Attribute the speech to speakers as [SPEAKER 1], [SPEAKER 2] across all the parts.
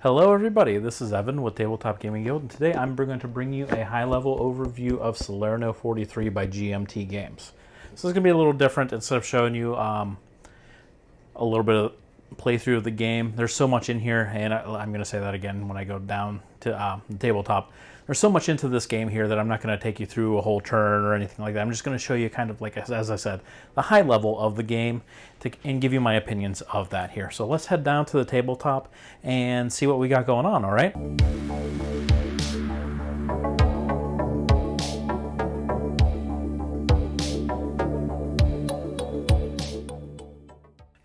[SPEAKER 1] Hello everybody, this is Evan with Tabletop Gaming Guild, and today I'm going to bring you a high-level overview of Salerno 43 by GMT Games. So this is going to be a little different. Instead of showing you a little bit of playthrough of the game, there's so much in here, and I'm going to say that again when I go down to the tabletop. There's so much into this game here that I'm not going to take you through a whole turn or anything like that. I'm just going to show you kind of, like as I said, the high level of the game and give you my opinions of that here. So let's head down to the tabletop and see what we got going on, all right?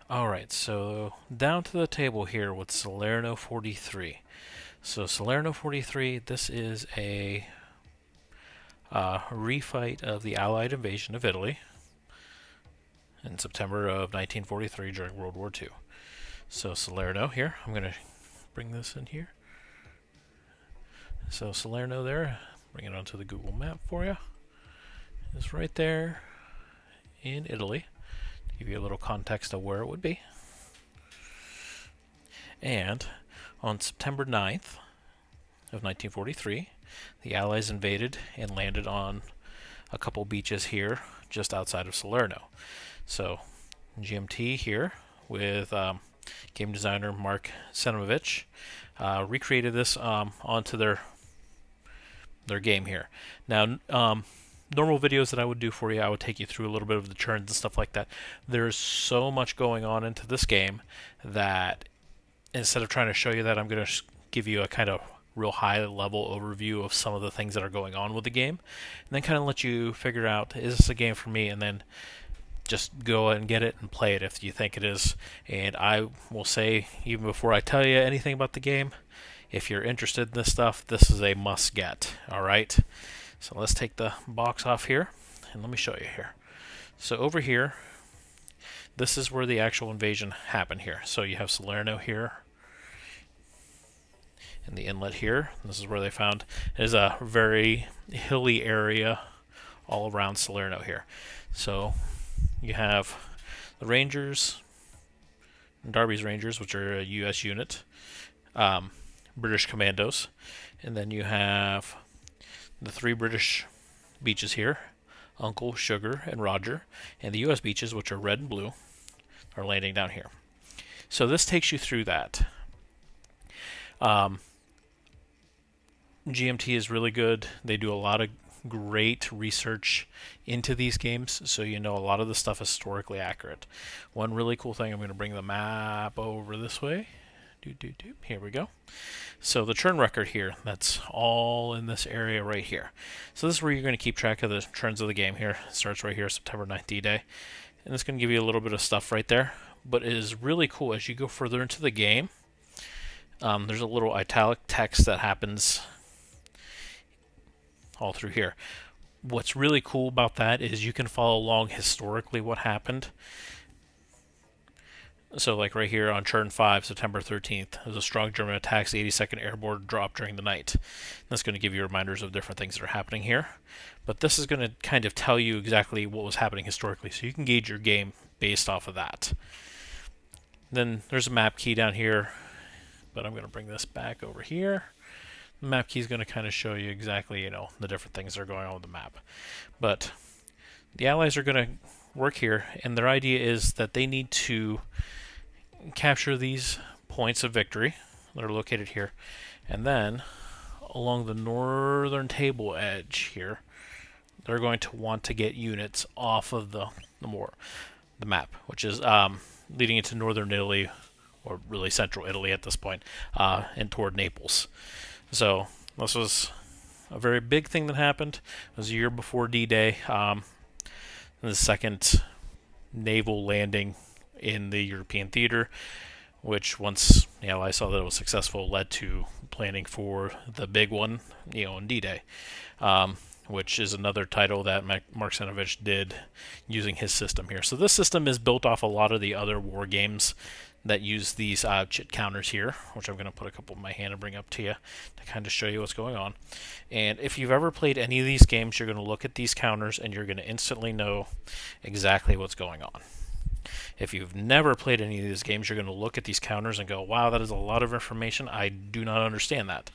[SPEAKER 1] All right, so down to the table here with Salerno 43. So Salerno 43, this is a refight of the Allied invasion of Italy in September of 1943 during World War II. So Salerno here, I'm going to bring this in here. So Salerno there, bring it onto the Google map for you. It's right there in Italy. Give you a little context of where it would be. And on September 9th of 1943, the Allies invaded and landed on a couple beaches here just outside of Salerno. So GMT here with game designer Mark Senovich recreated this onto their game here. Now, normal videos that I would do for you, I would take you through a little bit of the turns and stuff like that. There's so much going on into this game that instead of trying to show you that, I'm going to give you a kind of real high level overview of some of the things that are going on with the game, and then kind of let you figure out, is this a game for me? And then just go and get it and play it if you think it is. And I will say, even before I tell you anything about the game, if you're interested in this stuff, this is a must get. Alright, so let's take the box off here and let me show you here. So over here, this is where the actual invasion happened here. So you have Salerno here and the inlet here. This is where they found it is a very hilly area all around Salerno here. So you have the Rangers, Darby's Rangers, which are a U.S. unit, British Commandos, and then you have the three British beaches here, Uncle, Sugar, and Roger, and the U.S. beaches, which are red and blue, are landing down here. So this takes you through that. GMT is really good. They do a lot of great research into these games, so you know a lot of the stuff is historically accurate. One really cool thing, I'm going to bring the map over this way. Here we go. So the turn record here, that's all in this area right here. So this is where you're going to keep track of the turns of the game here. It starts right here, September 9th D-Day. And it's going to give you a little bit of stuff right there. But it is really cool as you go further into the game. There's a little italic text that happens all through here. What's really cool about that is you can follow along historically what happened. So like right here on turn 5, September 13th, there's a strong German attacks, the 82nd Airborne dropped during the night. That's going to give you reminders of different things that are happening here. But this is going to kind of tell you exactly what was happening historically, so you can gauge your game based off of that. Then there's a map key down here, but I'm going to bring this back over here. The map key is going to kind of show you exactly, the different things that are going on with the map. But the Allies are going to work here, and their idea is that they need to capture these points of victory that are located here, and then along the northern table edge here, they're going to want to get units off of the map, which is leading into northern Italy, or really central Italy at this point, and toward Naples. So this was a very big thing that happened. It was a year before D-Day, the second naval landing in the European theater, which once the Allies saw that it was successful, led to planning for the big one, on D-Day, which is another title that Mark Senovich did using his system here. So this system is built off a lot of the other war games that use these chit counters here, which I'm going to put a couple in my hand and bring up to you to kind of show you what's going on. And if you've ever played any of these games, you're going to look at these counters and you're going to instantly know exactly what's going on. If you've never played any of these games, you're going to look at these counters and go, wow, that is a lot of information. I do not understand that.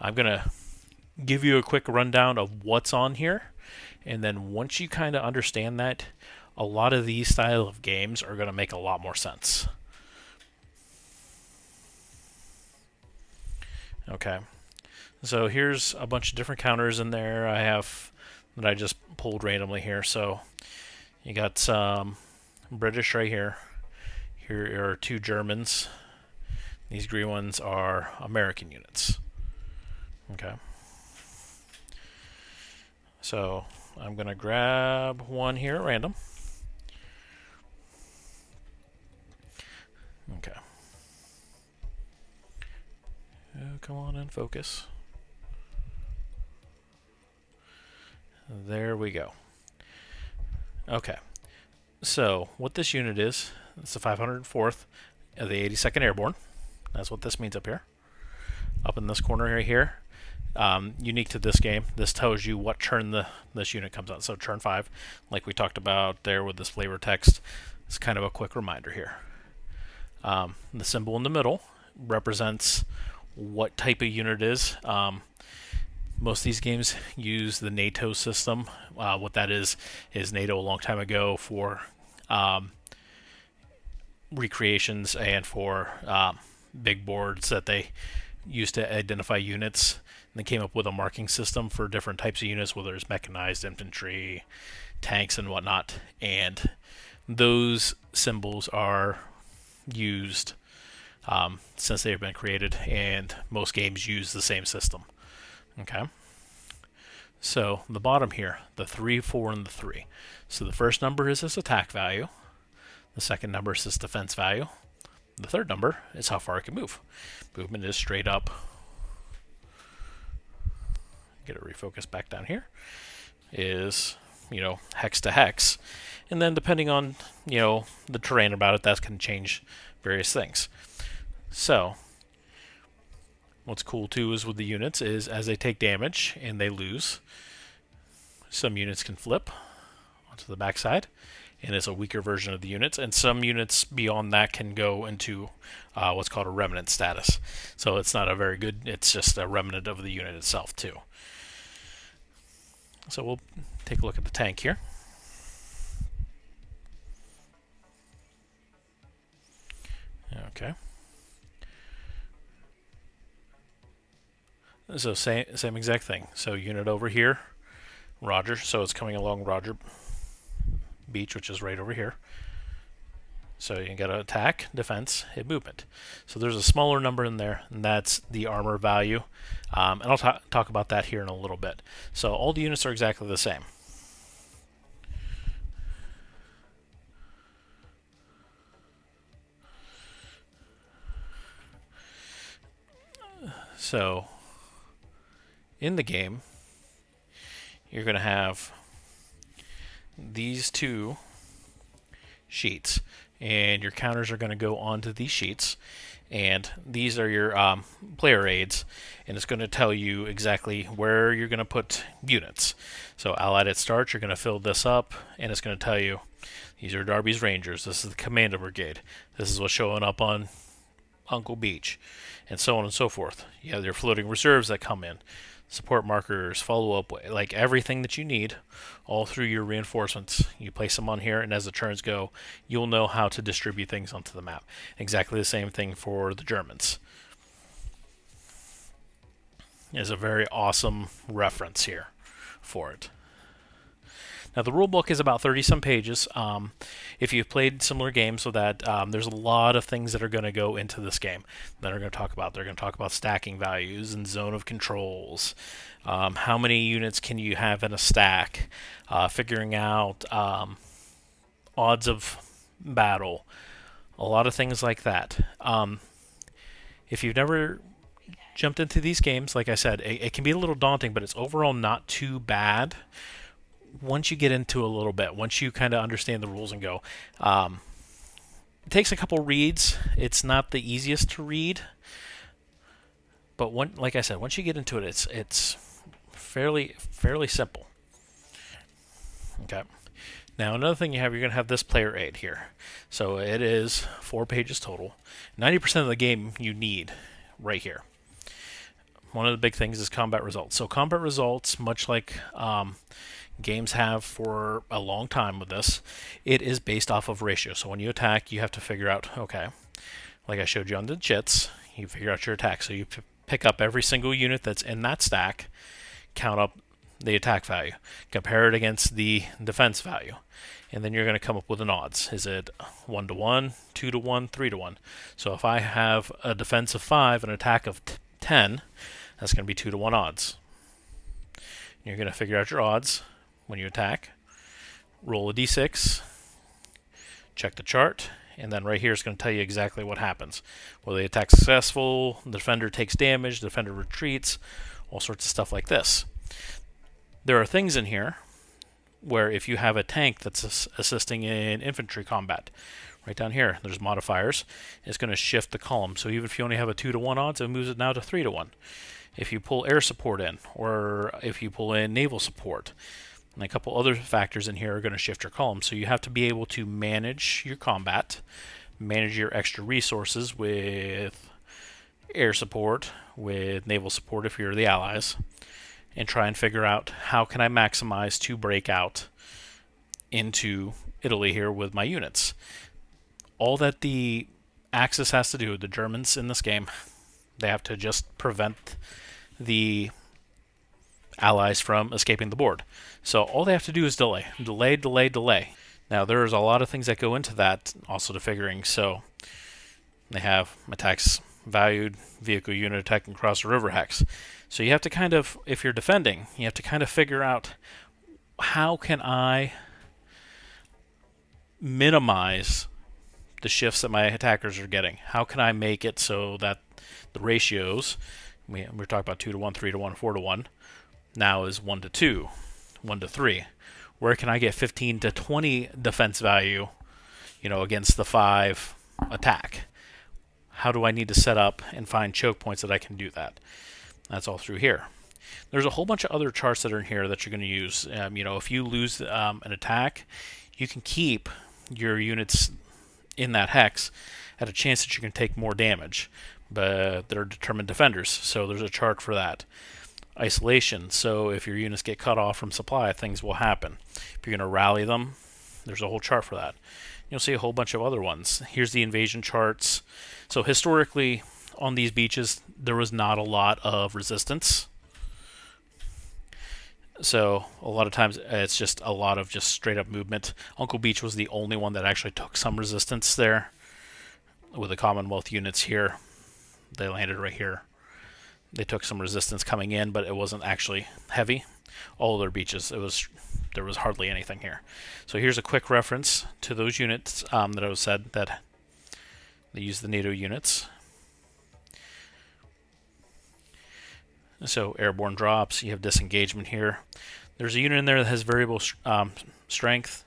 [SPEAKER 1] I'm going to give you a quick rundown of what's on here, and then once you kind of understand that, a lot of these style of games are going to make a lot more sense. Okay, so here's a bunch of different counters in there I have that I just pulled randomly here. So you got some British right here. Here are 2 Germans. These green ones are American units. Okay. So I'm going to grab one here at random. Okay. Oh, come on and focus. There we go. Okay. So what this unit is, it's the 504th of the 82nd Airborne. That's what this means up here. Up in this corner right here. Unique to this game, this tells you what turn this unit comes out. So turn 5, like we talked about there with this flavor text, it's kind of a quick reminder here. The symbol in the middle represents what type of unit it is. Most of these games use the NATO system. What that is NATO a long time ago for recreations and for big boards that they used to identify units. And they came up with a marking system for different types of units, whether it's mechanized infantry, tanks, and whatnot. And those symbols are used since they've been created, and most games use the same system. Okay. So the bottom here, the 3, 4, and the 3. So the first number is its attack value. The second number is its defense value. The third number is how far it can move. Movement is straight up. Get it refocused back down here. Is, hex to hex. And then depending on, the terrain about it, that can change various things. So what's cool too is with the units is as they take damage and they lose, some units can flip onto the backside, and it's a weaker version of the units. And some units beyond that can go into what's called a remnant status. So it's not a very good, it's just a remnant of the unit itself too. So we'll take a look at the tank here. Okay. So same exact thing. So unit over here, Roger. So it's coming along Roger Beach, which is right over here. So you can get an attack, defense, hit, movement. So there's a smaller number in there, and that's the armor value. And I'll talk about that here in a little bit. So all the units are exactly the same. So in the game, you're going to have these 2 sheets, and your counters are going to go onto these sheets, and these are your player aids, and it's going to tell you exactly where you're going to put units. So allied at start, you're going to fill this up, and it's going to tell you these are Darby's Rangers, this is the Commander Brigade, this is what's showing up on Uncle Beach, and so on and so forth. You have your floating reserves that come in, support markers, follow-up, like everything that you need all through your reinforcements. You place them on here, and as the turns go, you'll know how to distribute things onto the map. Exactly the same thing for the Germans. There's a very awesome reference here for it. Now, the rulebook is about 30-some pages. If you've played similar games, so that there's a lot of things that are going to go into this game that are going to talk about. They're going to talk about stacking values and zone of controls. How many units can you have in a stack? Figuring out odds of battle. A lot of things like that. If you've never jumped into these games, like I said, it can be a little daunting, but it's overall not too bad. Once you get into a little bit, once you kind of understand the rules and go, it takes a couple reads. It's not the easiest to read, but like I said, once you get into it, it's fairly simple. Okay, Now another thing you're going to have this player aid here. So it is 4 pages total. 90% of the game you need right here. One of the big things is combat results. So combat results, much like games have for a long time with this, it is based off of ratio. So when you attack, you have to figure out, okay, like I showed you on the chits, you figure out your attack. So you pick up every single unit that's in that stack, count up the attack value, compare it against the defense value, and then you're going to come up with an odds. Is it 1 to 1, 2 to 1, 3 to 1? So if I have a defense of 5 and an attack of 10, that's going to be 2 to 1 odds. You're going to figure out your odds when you attack, roll a d6, check the chart, and then right here is going to tell you exactly what happens. Whether the attack's successful, the defender takes damage, the defender retreats, all sorts of stuff like this. There are things in here where if you have a tank that's assisting in infantry combat, right down here, there's modifiers. It's going to shift the column. So even if you only have a 2 to 1 odds, it moves it now to 3 to 1. If you pull air support in, or if you pull in naval support, and a couple other factors in here are going to shift your column. So you have to be able to manage your combat, manage your extra resources with air support, with naval support if you're the allies, and try and figure out how can I maximize to break out into Italy here with my units. All that the Axis has to do, the Germans in this game, they have to just prevent the Allies from escaping the board. So all they have to do is delay. Delay, delay, delay. Now there's a lot of things that go into that also to figuring. So they have attacks valued, vehicle unit attacking across the river hex. So you have to kind of, if you're defending, you have to kind of figure out how can I minimize the shifts that my attackers are getting. How can I make it so that the ratios, we're talking about 2 to 1, 3 to 1, 4 to 1, now is 1 to 2, 1 to 3. Where can I get 15 to 20 defense value, against the 5 attack? How do I need to set up and find choke points that I can do that? That's all through here. There's a whole bunch of other charts that are in here that you're going to use. If you lose an attack, you can keep your units in that hex at a chance that you can take more damage, but they're determined defenders, so there's a chart for that. Isolation, so if your units get cut off from supply, things will happen. If you're going to rally them, there's a whole chart for that. You'll see a whole bunch of other ones. Here's the invasion charts. So historically, on these beaches, there was not a lot of resistance. So a lot of times it's just a lot of just straight up movement. Uncle Beach was the only one that actually took some resistance there. With the Commonwealth units here, they landed right here. They took some resistance coming in, but it wasn't actually heavy. All other beaches, there was hardly anything here. So here's a quick reference to those units that I said that they use the NATO units. So airborne drops, you have disengagement here. There's a unit in there that has variable strength,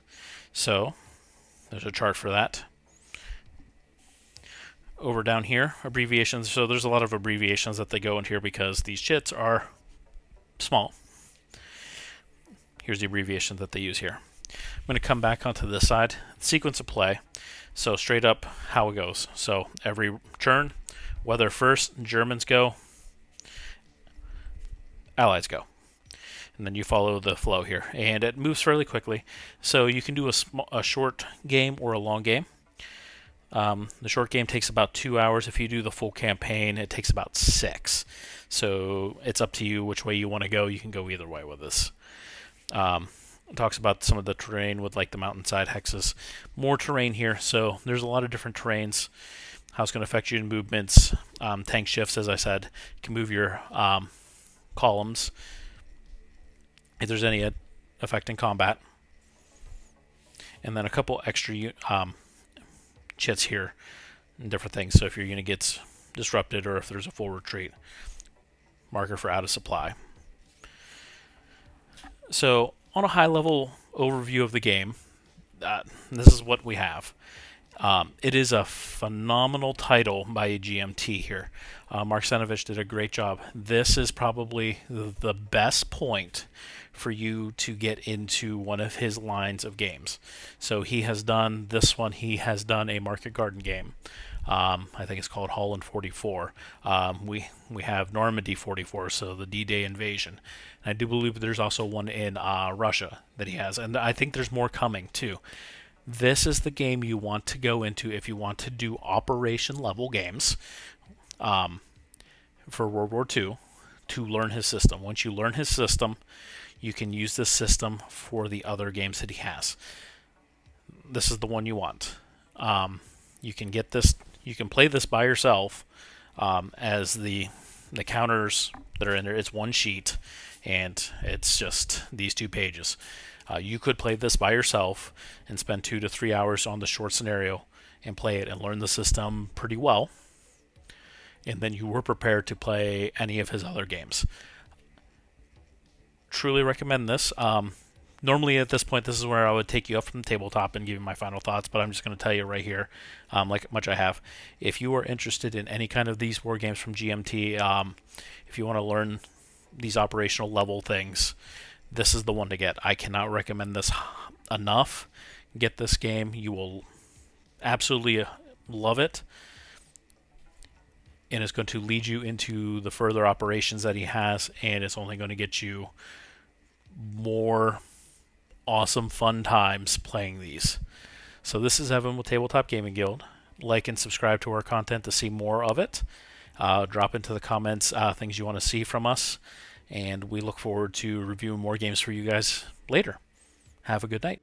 [SPEAKER 1] so there's a chart for that. Over down here, abbreviations. So there's a lot of abbreviations that they go in here because these chits are small. Here's the abbreviation that they use here. I'm going to come back onto this side. Sequence of play. So straight up how it goes. So every turn, weather first, Germans go, Allies go. And then you follow the flow here. And it moves fairly quickly. So you can do a short game or a long game. The short game takes about 2 hours. If you do the full campaign, it takes about 6. So it's up to you which way you want to go. You can go either way with this. It talks about some of the terrain with like the mountainside hexes. More terrain here. So there's a lot of different terrains. How it's going to affect your movements. Tank shifts, as I said. You can move your columns if there's any affecting combat. And then a couple extra chits here and different things. So if your unit gets disrupted or if there's a full retreat. Marker for out of supply. So on a high level overview of the game, this is what we have. It is a phenomenal title by GMT here. Mark Senovich did a great job. This is probably the best point for you to get into one of his lines of games. So he has done this one. He has done a Market Garden game. I think it's called Holland 44. We have Normandy 44, so the D-Day invasion. And I do believe there's also one in Russia that he has, and I think there's more coming too. This is the game you want to go into if you want to do operation level games for World War II to learn his system. Once you learn his system, you can use this system for the other games that he has. This is the one you want. You can get this. You can play this by yourself as the counters that are in there. It's one sheet, and it's just these 2 pages. You could play this by yourself and spend 2 to 3 hours on the short scenario and play it and learn the system pretty well. And then you were prepared to play any of his other games. Truly recommend this. Normally at this point, this is where I would take you up from the tabletop and give you my final thoughts, but I'm just going to tell you right here, like much I have. If you are interested in any kind of these war games from GMT, if you want to learn these operational level things, this is the one to get. I cannot recommend this enough. Get this game. You will absolutely love it. And it's going to lead you into the further operations that he has, and it's only going to get you more awesome fun times playing these. So this is Evan with Tabletop Gaming Guild. Like and subscribe to our content to see more of it. Drop into the comments things you want to see from us, and we look forward to reviewing more games for you guys later. Have a good night.